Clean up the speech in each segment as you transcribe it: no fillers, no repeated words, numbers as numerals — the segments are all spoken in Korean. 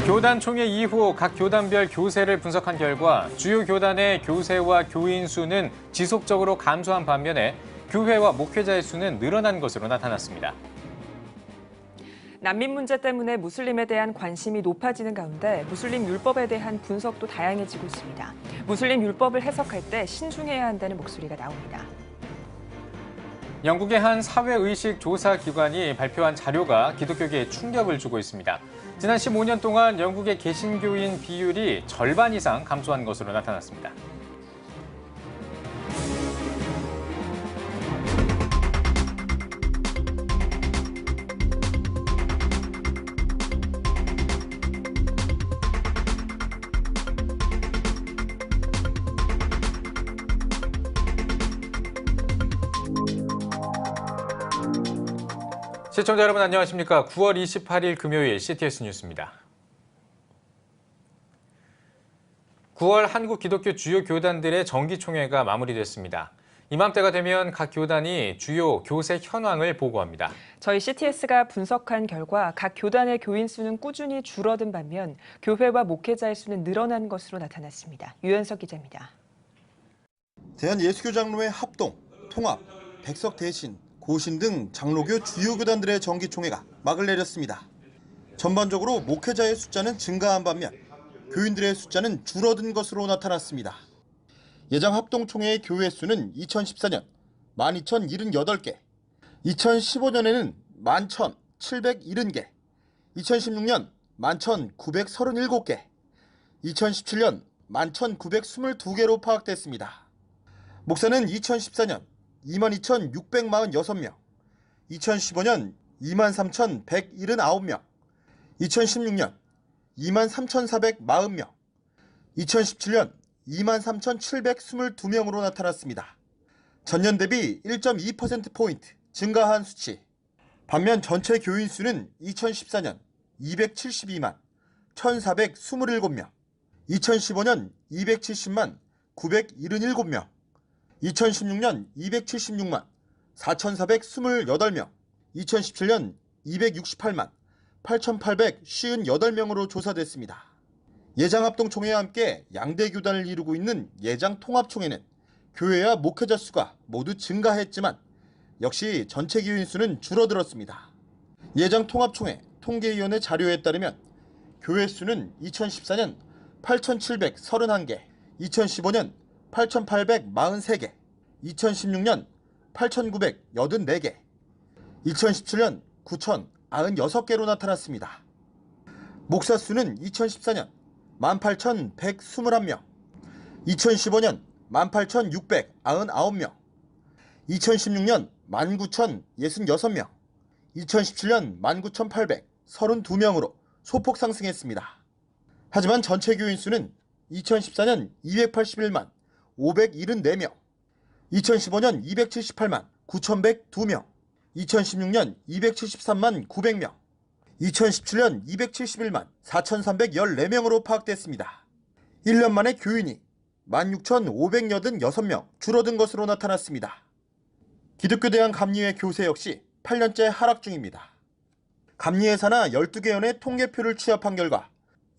교단 총회 이후 각 교단별 교세를 분석한 결과 주요 교단의 교세와 교인 수는 지속적으로 감소한 반면에 교회와 목회자의 수는 늘어난 것으로 나타났습니다. 난민 문제 때문에 무슬림에 대한 관심이 높아지는 가운데 무슬림 율법에 대한 분석도 다양해지고 있습니다. 무슬림 율법을 해석할 때 신중해야 한다는 목소리가 나옵니다. 영국의 한 사회의식 조사 기관이 발표한 자료가 기독교계에 충격을 주고 있습니다. 지난 15년 동안 영국의 개신교인 비율이 절반 이상 감소한 것으로 나타났습니다. 시청자 여러분 안녕하십니까? 9월 28일 금요일 CTS 뉴스입니다. 9월 한국 기독교 주요 교단들의 정기총회가 마무리됐습니다. 이맘때가 되면 각 교단이 주요 교세 현황을 보고합니다. 저희 CTS가 분석한 결과 각 교단의 교인 수는 꾸준히 줄어든 반면 교회와 목회자의 수는 늘어난 것으로 나타났습니다. 유현석 기자입니다. 대한예수교장로회 합동, 통합, 백석대신, 고신 등 장로교 주요 교단들의 정기총회가 막을 내렸습니다. 전반적으로 목회자의 숫자는 증가한 반면 교인들의 숫자는 줄어든 것으로 나타났습니다. 예장 합동총회의 교회 수는 2014년 12,078개, 2015년에는 11,770개, 2016년 11,937개, 2017년 11,922개로 파악됐습니다. 목사는 2014년 22,646명, 2015년 23,179명, 2016년 23,440명, 2017년 23,722명으로 나타났습니다. 전년 대비 1.2%포인트 증가한 수치. 반면 전체 교인 수는 2014년 272만 1,427명, 2015년 270만 977명, 2016년 276만 4,428명, 2017년 268만 8,858명으로 조사됐습니다. 예장합동총회와 함께 양대 교단을 이루고 있는 예장통합총회는 교회와 목회자 수가 모두 증가했지만 역시 전체 교인 수는 줄어들었습니다. 예장통합총회 통계위원회 자료에 따르면 교회 수는 2014년 8,731개, 2015년 8,843개, 2016년 8,984개, 2017년 9,096개로 나타났습니다. 목사 수는 2014년 18,121명, 2015년 18,699명, 2016년 19,066명, 2017년 19,832명으로 소폭 상승했습니다. 하지만 전체 교인 수는 2014년 281만 574명, 2015년 278만 9,102명, 2016년 273만 900명, 2017년 271만 4,314명으로 파악됐습니다. 1년 만에 교인이 16,586명 줄어든 것으로 나타났습니다. 기독교대한감리회 교세 역시 8년째 하락 중입니다. 감리회 산하 12개 연의 통계표를 취합한 결과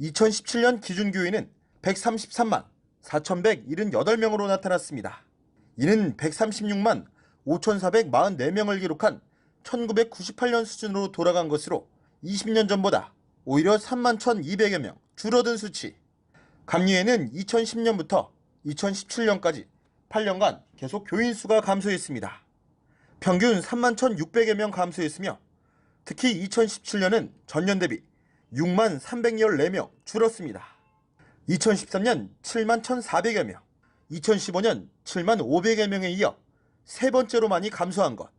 2017년 기준교인은 133만 4,178명으로 나타났습니다. 이는 136만 5,444명을 기록한 1998년 수준으로 돌아간 것으로 20년 전보다 오히려 3만 1,200여 명 줄어든 수치. 감리회는 2010년부터 2017년까지 8년간 계속 교인 수가 감소했습니다. 평균 3만 1,600여 명 감소했으며 특히 2017년은 전년 대비 6만 314명 줄었습니다. 2013년 7만 1,400여 명, 2015년 7만 500여 명에 이어 세 번째로 많이 감소한 것.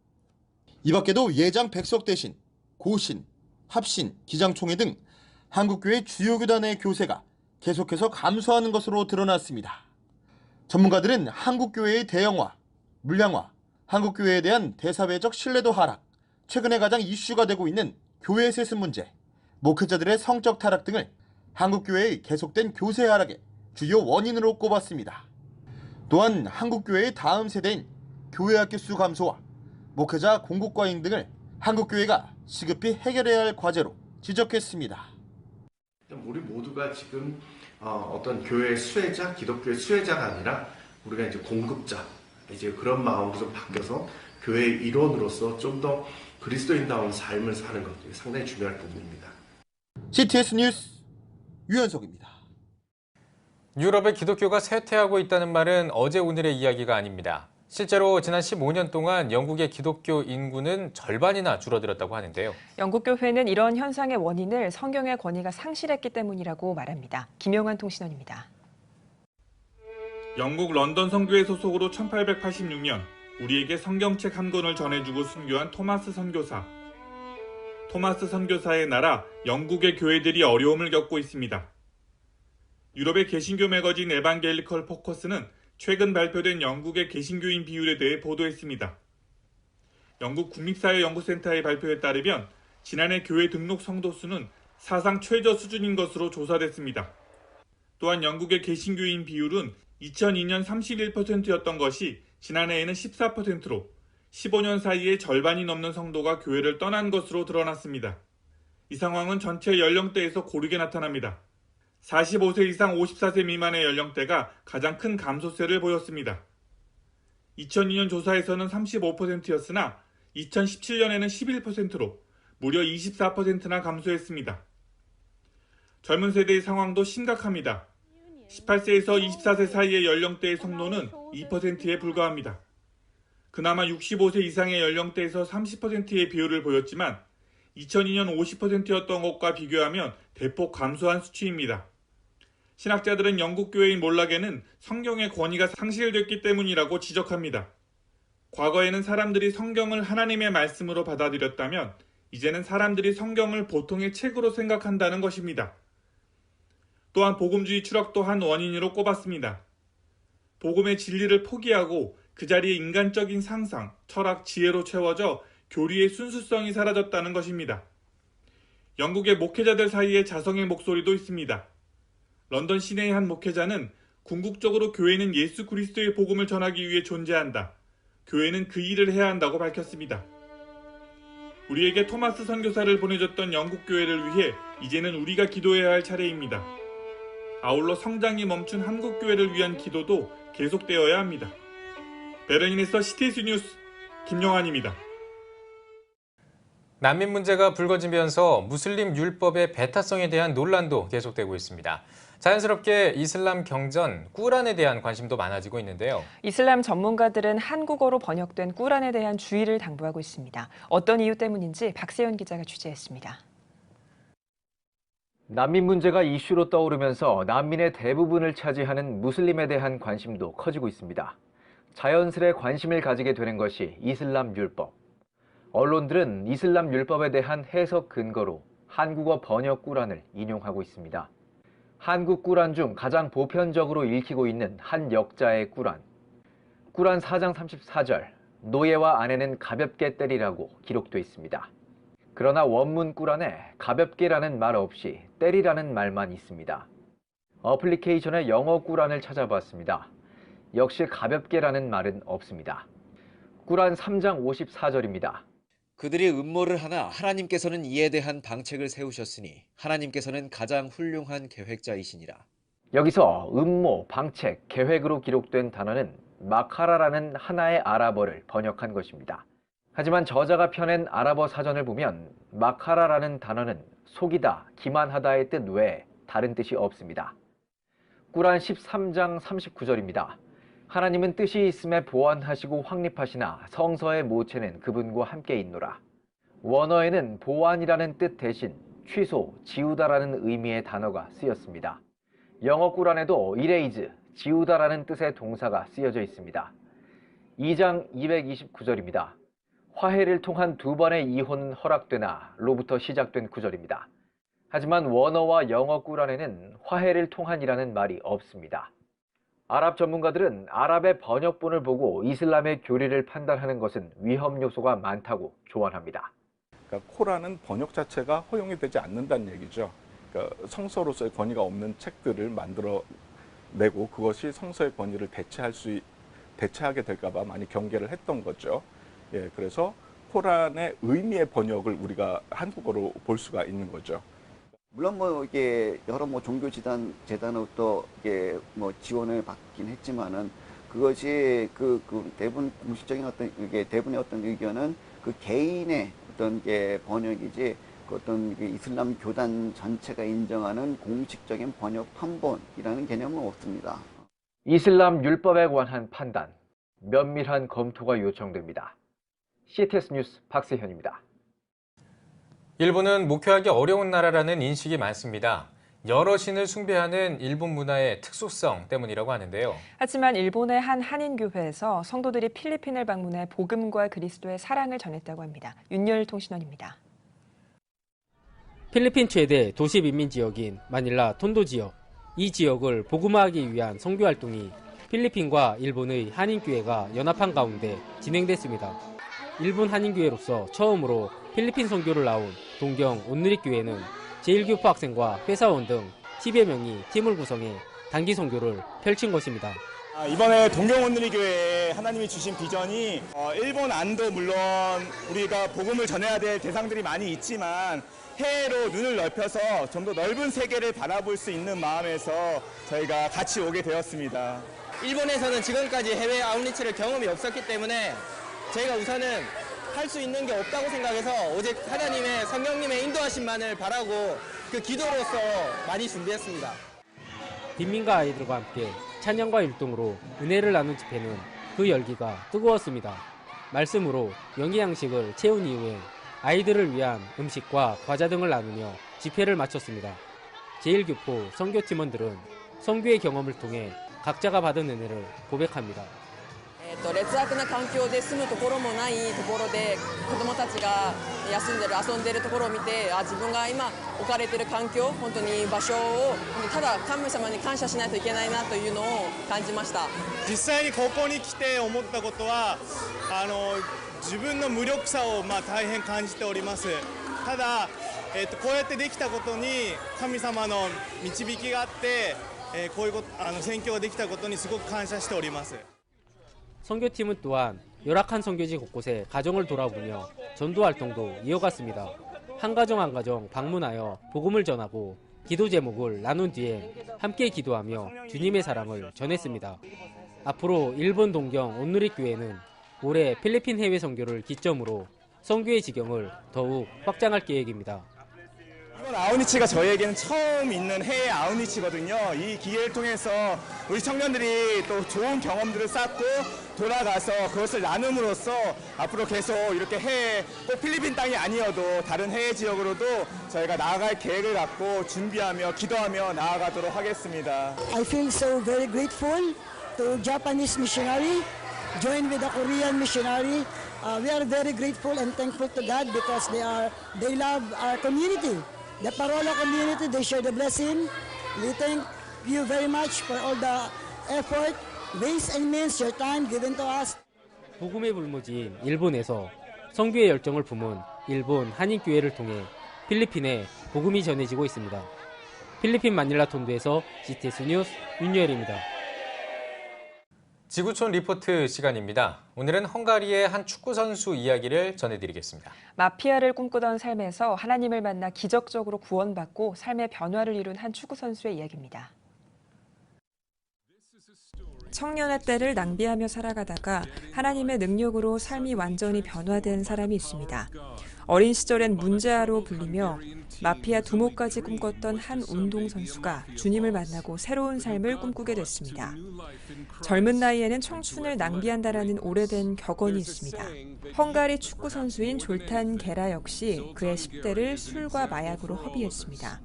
이 밖에도 예장 백석대신, 고신, 합신, 기장총회 등 한국교회 주요 교단의 교세가 계속해서 감소하는 것으로 드러났습니다. 전문가들은 한국교회의 대형화, 물량화, 한국교회에 대한 대사회적 신뢰도 하락, 최근에 가장 이슈가 되고 있는 교회 세습 문제, 목회자들의 성적 타락 등을 한국교회의 계속된 교세 하락의 주요 원인으로 꼽았습니다. 또한 한국교회의 다음 세대인 교회학교 수 감소와 목회자 공급 과잉 등을 한국교회가 시급히 해결해야 할 과제로 지적했습니다. 우리 모두가 지금 어떤 교회의 수혜자, 기독교의 수혜자가 아니라 우리가 이제 공급자, 이제 그런 마음으로 좀 바뀌어서 교회의 일원으로서 좀 더 그리스도인다운 삶을 사는 것 상당히 중요할 부분입니다. CTS 뉴스 유현석입니다. 유럽의 기독교가 쇠퇴하고 있다는 말은 어제 오늘의 이야기가 아닙니다. 실제로 지난 15년 동안 영국의 기독교 인구는 절반이나 줄어들었다고 하는데요. 영국 교회는 이런 현상의 원인을 성경의 권위가 상실했기 때문이라고 말합니다. 김영환 통신원입니다. 영국 런던 선교회 소속으로 1886년 우리에게 성경책 한 권을 전해주고 순교한 토마스 선교사. 토마스 선교사의 나라 영국의 교회들이 어려움을 겪고 있습니다. 유럽의 개신교 매거진 에반겔리컬 포커스는 최근 발표된 영국의 개신교인 비율에 대해 보도했습니다. 영국 국립사회연구센터의 발표에 따르면 지난해 교회 등록 성도 수는 사상 최저 수준인 것으로 조사됐습니다. 또한 영국의 개신교인 비율은 2002년 31%였던 것이 지난해에는 14%로 15년 사이에 절반이 넘는 성도가 교회를 떠난 것으로 드러났습니다. 이 상황은 전체 연령대에서 고르게 나타납니다. 45세 이상 54세 미만의 연령대가 가장 큰 감소세를 보였습니다. 2002년 조사에서는 35%였으나 2017년에는 11%로 무려 24%나 감소했습니다. 젊은 세대의 상황도 심각합니다. 18세에서 24세 사이의 연령대의 성도는 2%에 불과합니다. 그나마 65세 이상의 연령대에서 30%의 비율을 보였지만 2002년 50%였던 것과 비교하면 대폭 감소한 수치입니다. 신학자들은 영국 교회의 몰락에는 성경의 권위가 상실됐기 때문이라고 지적합니다. 과거에는 사람들이 성경을 하나님의 말씀으로 받아들였다면 이제는 사람들이 성경을 보통의 책으로 생각한다는 것입니다. 또한 복음주의 추락도 한 원인으로 꼽았습니다. 복음의 진리를 포기하고 그 자리에 인간적인 상상, 철학, 지혜로 채워져 교리의 순수성이 사라졌다는 것입니다. 영국의 목회자들 사이에 자성의 목소리도 있습니다. 런던 시내의 한 목회자는 궁극적으로 교회는 예수 그리스도의 복음을 전하기 위해 존재한다. 교회는 그 일을 해야 한다고 밝혔습니다. 우리에게 토마스 선교사를 보내줬던 영국 교회를 위해 이제는 우리가 기도해야 할 차례입니다. 아울러 성장이 멈춘 한국 교회를 위한 기도도 계속되어야 합니다. 베를린에서 CTS 뉴스 김영환입니다. 난민 문제가 불거지면서 무슬림 율법의 배타성에 대한 논란도 계속되고 있습니다. 자연스럽게 이슬람 경전, 꾸란에 대한 관심도 많아지고 있는데요. 이슬람 전문가들은 한국어로 번역된 꾸란에 대한 주의를 당부하고 있습니다. 어떤 이유 때문인지 박세현 기자가 취재했습니다. 난민 문제가 이슈로 떠오르면서 난민의 대부분을 차지하는 무슬림에 대한 관심도 커지고 있습니다. 자연스레 관심을 가지게 되는 것이 이슬람 율법. 언론들은 이슬람 율법에 대한 해석 근거로 한국어 번역 꾸란을 인용하고 있습니다. 한국 꾸란 중 가장 보편적으로 읽히고 있는 한 역자의 꾸란. 꾸란 4장 34절, 노예와 아내는 가볍게 때리라고 기록돼 있습니다. 그러나 원문 꾸란에 가볍게라는 말 없이 때리라는 말만 있습니다. 어플리케이션의 영어 꾸란을 찾아봤습니다. 역시 가볍게라는 말은 없습니다. 꾸란 3장 54절입니다. 그들이 음모를 하나 하나님께서는 이에 대한 방책을 세우셨으니 하나님께서는 가장 훌륭한 계획자이시니라. 여기서 음모, 방책, 계획으로 기록된 단어는 마카라라는 하나의 아랍어를 번역한 것입니다. 하지만 저자가 펴낸 아랍어 사전을 보면 마카라라는 단어는 속이다, 기만하다의 뜻 외에 다른 뜻이 없습니다. 꾸란 13장 39절입니다. 하나님은 뜻이 있음에 보완하시고 확립하시나 성서의 모체는 그분과 함께 있노라. 원어에는 보완이라는 뜻 대신 취소, 지우다라는 의미의 단어가 쓰였습니다. 영어 꾸란에도 이레이즈, 지우다라는 뜻의 동사가 쓰여져 있습니다. 2장 229절입니다. 화해를 통한 두 번의 이혼은 허락되나 로부터 시작된 구절입니다. 하지만 원어와 영어 꾸란에는 화해를 통한이라는 말이 없습니다. 아랍 전문가들은 아랍의 번역본을 보고 이슬람의 교리를 판단하는 것은 위험 요소가 많다고 조언합니다. 그러니까 코란은 번역 자체가 허용이 되지 않는다는 얘기죠. 그러니까 성서로서의 권위가 없는 책들을 만들어내고 그것이 성서의 권위를 대체하게 될까 봐 많이 경계를 했던 거죠. 예, 그래서 코란의 의미의 번역을 우리가 한국어로 볼 수가 있는 거죠. 물론 뭐 이게 여러 뭐 종교 재단으로부터 이게 뭐 지원을 받긴 했지만은 그것이 그 대부분 공식적인 어떤 이게 대부분의 어떤 의견은 그 개인의 어떤 게 번역이지 그 어떤 이슬람 교단 전체가 인정하는 공식적인 번역 판본이라는 개념은 없습니다. 이슬람 율법에 관한 판단, 면밀한 검토가 요청됩니다. CTS 뉴스 박세현입니다. 일본은 목회하기 어려운 나라라는 인식이 많습니다. 여러 신을 숭배하는 일본 문화의 특수성 때문이라고 하는데요. 하지만 일본의 한 한인교회에서 성도들이 필리핀을 방문해 복음과 그리스도의 사랑을 전했다고 합니다. 윤열 통신원입니다. 필리핀 최대 도시 민민 지역인 마닐라 톤도 지역. 이 지역을 복음화하기 위한 선교 활동이 필리핀과 일본의 한인교회가 연합한 가운데 진행됐습니다. 일본 한인교회로서 처음으로 필리핀 선교를 나온 동경 온누리교회는 제1교포 학생과 회사원 등 10여 명이 팀을 구성해 단기 선교를 펼친 것입니다. 이번에 동경 온누리교회에 하나님이 주신 비전이 일본 안도 물론 우리가 복음을 전해야 될 대상들이 많이 있지만 해외로 눈을 넓혀서 좀 더 넓은 세계를 바라볼 수 있는 마음에서 저희가 같이 오게 되었습니다. 일본에서는 지금까지 해외 아웃리치를 경험이 없었기 때문에 저희가 우선은 할 수 있는 게 없다고 생각해서 오직 하나님의 성령님의 인도하심만을 바라고 그 기도로서 많이 준비했습니다. 빈민가 아이들과 함께 찬양과 율동으로 은혜를 나눈 집회는 그 열기가 뜨거웠습니다. 말씀으로 영의 양식을 채운 이후에 아이들을 위한 음식과 과자 등을 나누며 집회를 마쳤습니다. 제1교포 선교팀원들은 선교의 경험을 통해 각자가 받은 은혜를 고백합니다. 劣悪な環境で住むところもないところで子どもたちが休んでる遊んでるところを見て自分が今置かれてる環境本当に場所をただ神様に感謝しないといけないなというのを感じました。実際にここに来て思ったことは自分の無力さを大変感じております。ただ、こうやってできたことに神様の導きがあって、こういう宣教ができたことにすごく感謝しております。 선교팀은 또한 열악한 선교지 곳곳에 가정을 돌아보며 전도 활동도 이어갔습니다. 한 가정 한 가정 방문하여 복음을 전하고 기도 제목을 나눈 뒤에 함께 기도하며 주님의 사랑을 전했습니다. 앞으로 일본 동경 온누리교회는 올해 필리핀 해외 선교를 기점으로 선교의 지경을 더욱 확장할 계획입니다. 이번 아웃리치가 저희에게는 처음 있는 해외 아웃리치거든요. 이 기회를 통해서 우리 청년들이 또 좋은 경험들을 쌓고 돌아가서 그것을 나눔으로써 앞으로 계속 이렇게 해외, 꼭 필리핀 땅이 아니어도 다른 해외 지역으로도 저희가 나아갈 계획을 갖고 준비하며 기도하며 나아가도록 하겠습니다. I feel so very grateful to Japanese missionary, join with the Korean missionary. We are very grateful and thankful to God because they love our community. The Parola community, they share the blessing. We thank you very much for all the effort, ways and means, your time given to us. 복음의 불모지인 일본에서 선교의 열정을 품은 일본 한인교회를 통해 필리핀에 복음이 전해지고 있습니다. 필리핀 마닐라 톤도에서 CTS 뉴스 윤여일입니다. 지구촌 리포트 시간입니다. 오늘은 헝가리의 한 축구 선수 이야기를 전해드리겠습니다. 마피아를 꿈꾸던 삶에서 하나님을 만나 기적적으로 구원받고 삶의 변화를 이룬 한 축구 선수의 이야기입니다. 청년의 때를 낭비하며 살아가다가 하나님의 능력으로 삶이 완전히 변화된 사람이 있습니다. 어린 시절엔 문제아로 불리며 마피아 두목까지 꿈꿨던 한 운동선수가 주님을 만나고 새로운 삶을 꿈꾸게 됐습니다. 젊은 나이에는 청춘을 낭비한다라는 오래된 격언이 있습니다. 헝가리 축구 선수인 졸탄 게라 역시 그의 10대를 술과 마약으로 허비했습니다.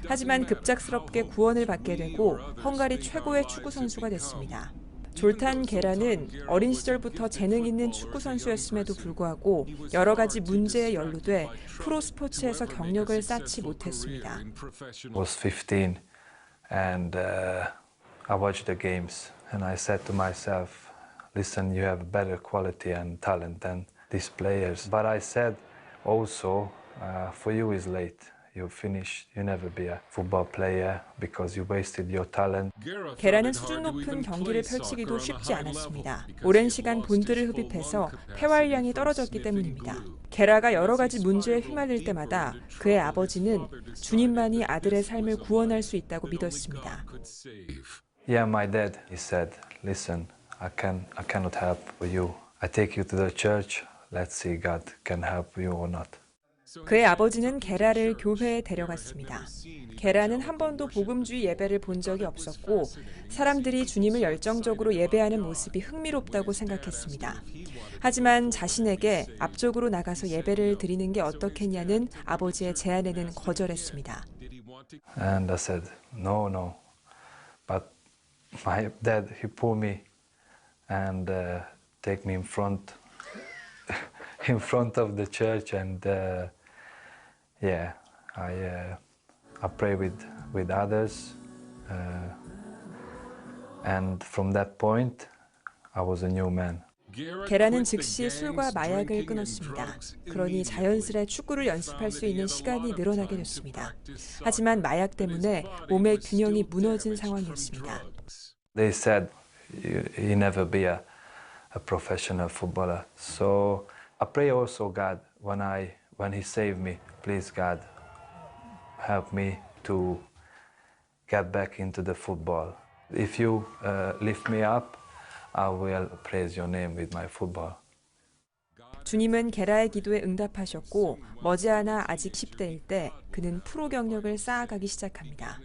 하지만 급작스럽게 구원을 받게 되고 헝가리 최고의 축구 선수가 됐습니다. 졸탄 게라는 어린 시절부터 재능 있는 축구 선수였음에도 불구하고 여러 가지 문제에 연루돼 프로 스포츠에서 경력을 쌓지 못했습니다. I was 15 and I watched the games and I said to myself, listen, you have better quality and talent than these players. But I said also, for you is late. you finish. You never be a football player because you wasted your talent. 게라는 수준 높은 경기를 펼치기도 쉽지 않았습니다. 오랜 시간 본드를 흡입해서 폐활량이 떨어졌기 때문입니다. 게라가 여러 가지 문제에 휘말릴 때마다 그의 아버지는 주님만이 아들의 삶을 구원할 수 있다고 믿었습니다. Yeah, my dad, he said, listen, I cannot help you. I take you to the church. Let's see God can help you or not. 그의 아버지는 게라를 교회에 데려갔습니다. 게라는 한 번도 복음주의 예배를 본 적이 없었고 사람들이 주님을 열정적으로 예배하는 모습이 흥미롭다고 생각했습니다. 하지만 자신에게 앞쪽으로 나가서 예배를 드리는 게 어떻겠냐는 아버지의 제안에는 거절했습니다. And I said, no. But my dad, he pulled me and take me in front of the church and yeah, I pray with others and from that point I was a new man. 게라는 즉시 술과 마약을 끊었습니다. 그러니 자연스레 축구를 연습할 수 있는 시간이 늘어나게 됐습니다. 하지만 마약 때문에 몸의 균형이 무너진 상황이었습니다. They said you never be a professional footballer. So I pray also God when He saved me, please God help me to get back into the football. If you lift me up, I will praise your name with my football. 주님은 게라의 기도에 응답하셨고 머지않아 아직 10대일 때 그는 프로 경력을 쌓아가기 시작합니다.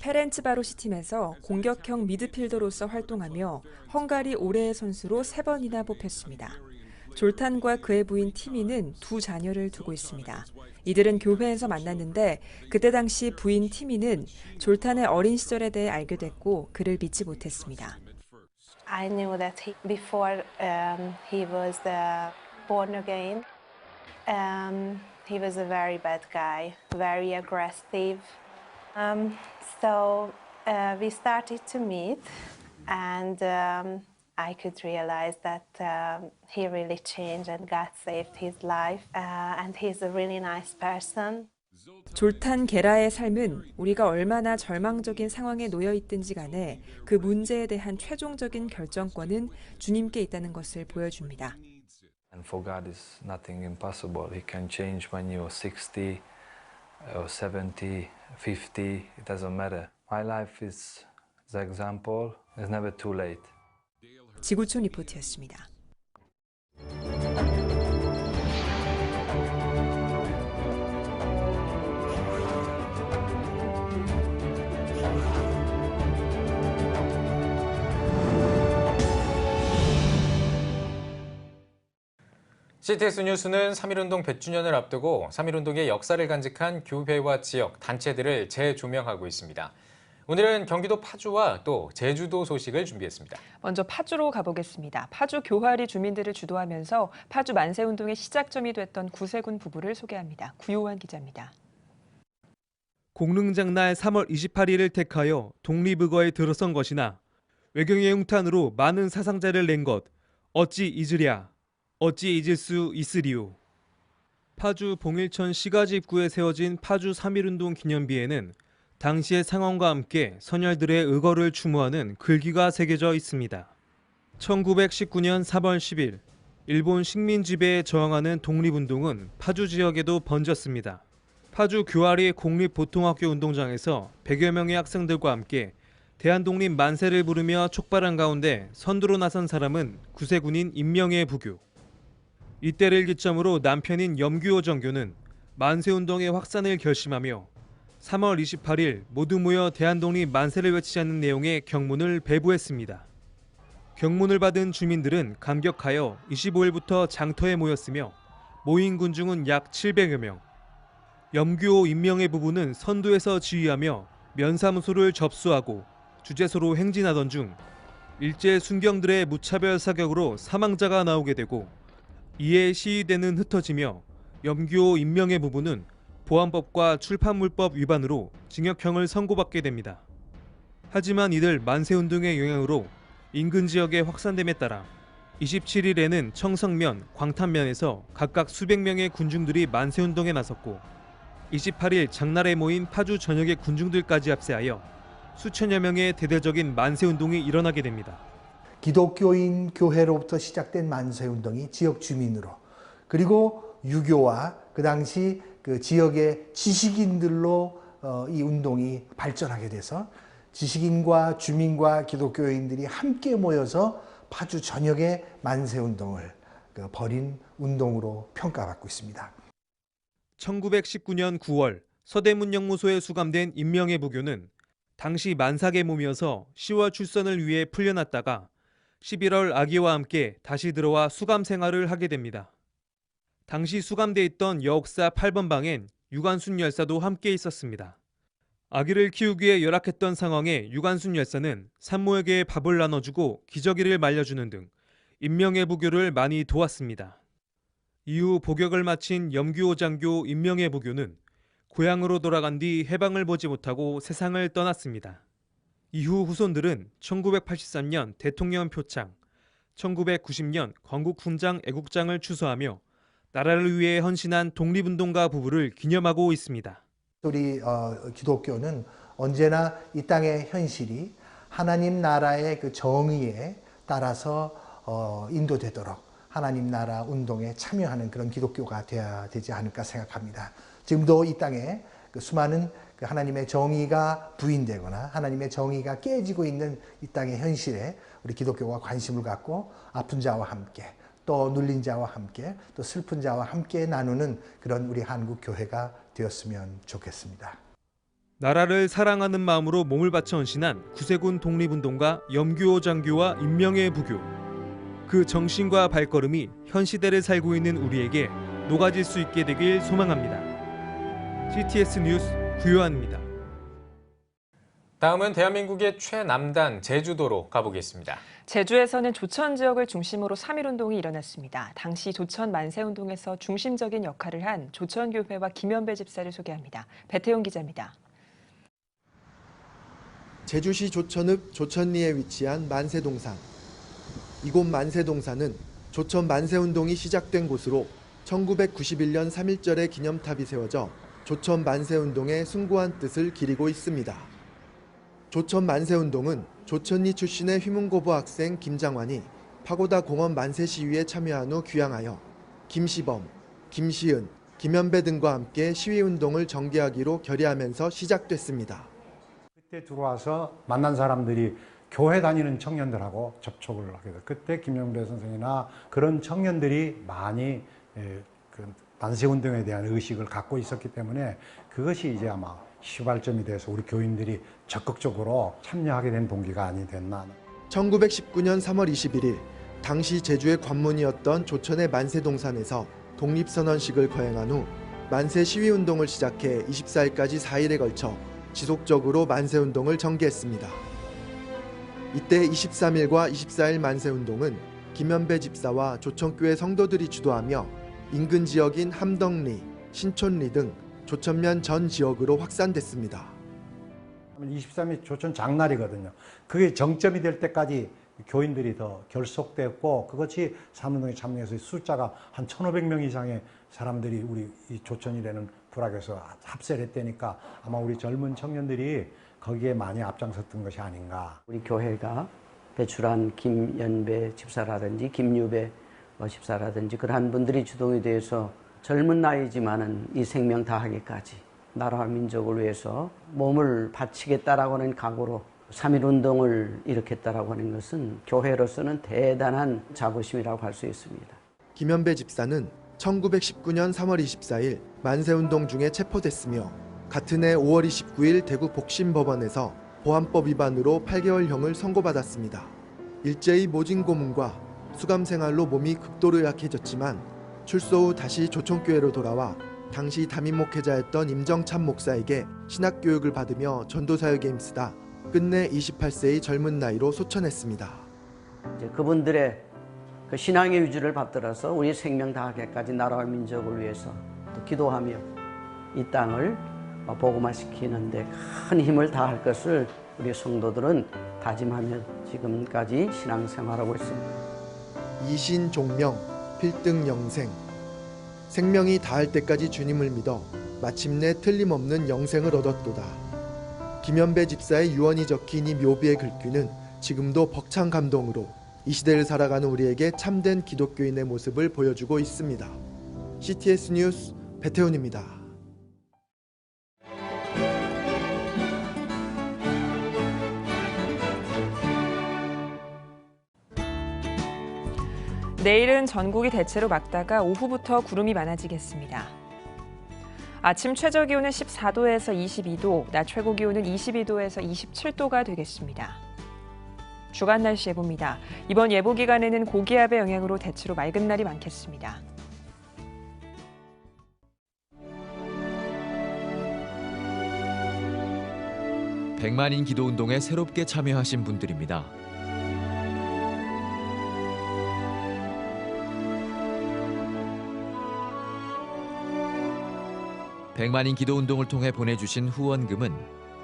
페렌츠바로시 팀에서 공격형 미드필더로서 활동하며 헝가리 올해의 선수로 3번이나 뽑혔습니다. 졸탄과 그의 부인 티미는 2 자녀를 두고 있습니다. 이들은 교회에서 만났는데 그때 당시 부인 티미는 졸탄의 어린 시절에 대해 알게 됐고 그를 믿지 못했습니다. I knew that before he was born again, he was a very bad guy, very aggressive. So we started to meet, and I could realize that he really changed and God saved his life, and he's a really nice person. 졸탄 게라의 삶은 우리가 얼마나 절망적인 상황에 놓여 있든지 간에 그 문제에 대한 최종적인 결정권은 주님께 있다는 것을 보여줍니다. And for God is nothing impossible. He can change when you're 60 or 70, 50, it doesn't matter. My life is the example. It's never too late. 지구촌 리포트였습니다. CTS 뉴스는 3.1운동 100주년을 앞두고 3.1운동의 역사를 간직한 교회와 지역, 단체들을 재조명하고 있습니다. 오늘은 경기도 파주와 또 제주도 소식을 준비했습니다. 먼저 파주로 가보겠습니다. 파주 교활이 주민들을 주도하면서 파주 만세운동의 시작점이 됐던 구세군 부부를 소개합니다. 구요한 기자입니다. 공릉장날 3월 28일을 택하여 독립의거에 들어선 것이나 외경의 흉탄으로 많은 사상자를 낸 것 어찌 잊으랴. 어찌 잊을 수 있으리요. 파주 봉일천 시가지 입구에 세워진 파주 3.1운동 기념비에는 당시의 상황과 함께 선열들의 의거를 추모하는 글귀가 새겨져 있습니다. 1919년 3월 10일 일본 식민 지배에 저항하는 독립운동은 파주 지역에도 번졌습니다. 파주 교활이 공립보통학교 운동장에서 100여 명의 학생들과 함께 대한독립 만세를 부르며 촉발한 가운데 선두로 나선 사람은 구세군인 임명의 부교. 이때를 기점으로 남편인 염규호 정교는 만세운동의 확산을 결심하며 3월 28일 모두 모여 대한독립 만세를 외치자는 내용의 경문을 배부했습니다. 경문을 받은 주민들은 감격하여 25일부터 장터에 모였으며 모인 군중은 약 700여 명. 염규호 임명의 부부는 선두에서 지휘하며 면사무소를 접수하고 주재소로 행진하던 중 일제 순경들의 무차별 사격으로 사망자가 나오게 되고 이에 시위대는 흩어지며 염규호 임명의 부부는 보안법과 출판물법 위반으로 징역형을 선고받게 됩니다. 하지만 이들 만세운동의 영향으로 인근 지역에 확산됨에 따라 27일에는 청성면, 광탄면에서 각각 수백 명의 군중들이 만세운동에 나섰고 28일 장날에 모인 파주 전역의 군중들까지 합세하여 수천여 명의 대대적인 만세운동이 일어나게 됩니다. 기독교인 교회로부터 시작된 만세운동이 지역 주민으로, 그리고 유교와 그 당시 그 지역의 지식인들로 이 운동이 발전하게 돼서 지식인과 주민과 기독교인들이 함께 모여서 파주 전역의 만세운동을 벌인 운동으로 평가받고 있습니다. 1919년 9월 서대문영무소에 수감된 임명의 부교는 당시 만삭의 몸이어서 10월 출선을 위해 풀려났다가 11월 아기와 함께 다시 들어와 수감 생활을 하게 됩니다. 당시 수감돼 있던 여옥사 8번 방엔 유관순 열사도 함께 있었습니다. 아기를 키우기에 열악했던 상황에 유관순 열사는 산모에게 밥을 나눠주고 기저귀를 말려주는 등 임명의 부교를 많이 도왔습니다. 이후 복역을 마친 염규호 장교 임명의 부교는 고향으로 돌아간 뒤 해방을 보지 못하고 세상을 떠났습니다. 이후 후손들은 1983년 대통령 표창, 1990년 건국훈장 애국장을 추서하며 나라를 위해 헌신한 독립운동가 부부를 기념하고 있습니다. 우리 기독교는 언제나 이 땅의 현실이 하나님 나라의 그 정의에 따라서 인도되도록 하나님 나라 운동에 참여하는 그런 기독교가 되어야 되지 않을까 생각합니다. 지금도 이 땅에 그 수많은 그 하나님의 정의가 부인되거나 하나님의 정의가 깨지고 있는 이 땅의 현실에 우리 기독교가 관심을 갖고 아픈 자와 함께, 또 눌린 자와 함께, 또 슬픈 자와 함께 나누는 그런 우리 한국 교회가 되었으면 좋겠습니다. 나라를 사랑하는 마음으로 몸을 바쳐 헌신한 구세군 독립운동가 염규호 장교와 임명의 부교. 그 정신과 발걸음이 현 시대를 살고 있는 우리에게 녹아질 수 있게 되길 소망합니다. CTS 뉴스 구요한입니다. 다음은 대한민국의 최남단 제주도로 가보겠습니다. 제주에서는 조천 지역을 중심으로 3.1운동이 일어났습니다. 당시 조천 만세운동에서 중심적인 역할을 한 조천교회와 김연배 집사를 소개합니다. 배태용 기자입니다. 제주시 조천읍 조천리에 위치한 만세동산. 이곳 만세동산은 조천 만세운동이 시작된 곳으로 1991년 3.1절의 기념탑이 세워져 조천 만세운동의 숭고한 뜻을 기리고 있습니다. 조천 만세운동은 조천리 출신의 휘문고보 학생 김장환이 파고다 공원 만세 시위에 참여한 후 귀향하여 김시범, 김시은, 김연배 등과 함께 시위운동을 전개하기로 결의하면서 시작됐습니다. 그때 들어와서 만난 사람들이 교회 다니는 청년들하고 접촉을 하게 돼요. 그때 김연배 선생이나 그런 청년들이 많이 그 만세운동에 대한 의식을 갖고 있었기 때문에 그것이 이제 아마 시발점이 돼서 우리 교인들이 적극적으로 참여하게 된 동기가 아니됐나. 1919년 3월 21일 당시 제주의 관문이었던 조천의 만세동산에서 독립선언식을 거행한 후 만세 시위운동을 시작해 24일까지 4일에 걸쳐 지속적으로 만세운동을 전개했습니다. 이때 23일과 24일 만세운동은 김연배 집사와 조천교회 성도들이 주도하며 인근 지역인 함덕리, 신촌리 등 조천면 전 지역으로 확산됐습니다. 23일 조천 장날이거든요. 그게 정점이 될 때까지 교인들이 더 결속됐고 그것이 3.1운동에 참여해서 숫자가 한 1,500명 이상의 사람들이 우리 이 조천이라는 부락에서 합세를 했다니까 아마 우리 젊은 청년들이 거기에 많이 앞장섰던 것이 아닌가. 우리 교회가 배출한 김연배 집사라든지 김유배 집사라든지 그러한 분들이 주동이 돼서 젊은 나이지만은 이 생명 다하기까지 나라와 민족을 위해서 몸을 바치겠다라고 하는 각오로 3.1운동을 일으켰다라고 하는 것은 교회로서는 대단한 자부심이라고 할 수 있습니다. 김연배 집사는 1919년 3월 24일 만세운동 중에 체포됐으며 같은 해 5월 29일 대구 복심법원에서 보안법 위반으로 8개월형을 선고받았습니다. 일제히 모진 고문과 수감 생활로 몸이 극도로 약해졌지만 출소 후 다시 조천교회로 돌아와 당시 담임 목회자였던 임정찬 목사에게 신학교육을 받으며 전도사역에 힘쓰다 끝내 28세의 젊은 나이로 소천했습니다. 이제 그분들의 그 신앙의 유지를 받들어서 우리 생명 다하게까지 나라와 민족을 위해서 또 기도하며 이 땅을 복음화시키는 데 큰 힘을 다할 것을 우리 성도들은 다짐하며 지금까지 신앙생활하고 있습니다. 이신 종명, 필등 영생. 생명이 다할 때까지 주님을 믿어 마침내 틀림없는 영생을 얻었도다. 김연배 집사의 유언이 적힌 이 묘비의 글귀는 지금도 벅찬 감동으로 이 시대를 살아가는 우리에게 참된 기독교인의 모습을 보여주고 있습니다. CTS 뉴스 배태훈입니다. 내일은 전국이 대체로 맑다가 오후부터 구름이 많아지겠습니다. 아침 최저기온은 14도에서 22도, 낮 최고기온은 22도에서 27도가 되겠습니다. 주간 날씨 예보입니다. 이번 예보 기간에는 고기압의 영향으로 대체로 맑은 날이 많겠습니다. 백만인 기도운동에 새롭게 참여하신 분들입니다. 백만인 기도운동을 통해 보내주신 후원금은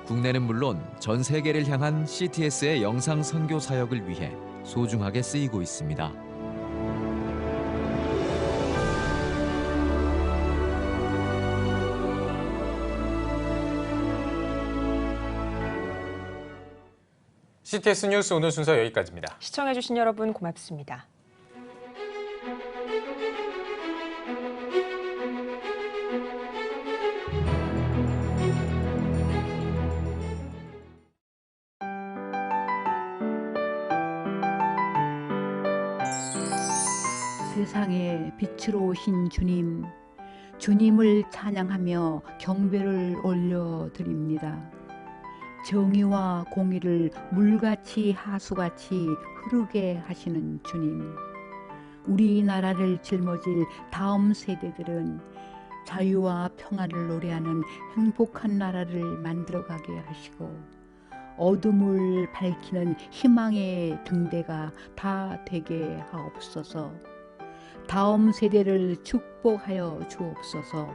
국내는 물론 전 세계를 향한 CTS의 영상 선교 사역을 위해 소중하게 쓰이고 있습니다. CTS 뉴스 오늘 순서 여기까지입니다. 시청해주신 여러분 고맙습니다. 세상에 빛으로 오신 주님, 주님을 찬양하며 경배를 올려드립니다. 정의와 공의를 물같이 하수같이 흐르게 하시는 주님, 우리나라를 짊어질 다음 세대들은 자유와 평화를 노래하는 행복한 나라를 만들어가게 하시고 어둠을 밝히는 희망의 등대가 다 되게 하옵소서. 다음 세대를 축복하여 주옵소서.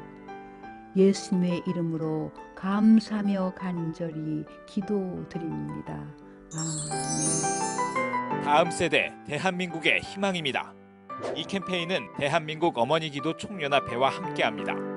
예수님의 이름으로 감사하며 간절히 기도드립니다. 아멘. 다음 세대 대한민국의 희망입니다. 이 캠페인은 대한민국 어머니 기도 총연합회와 함께합니다.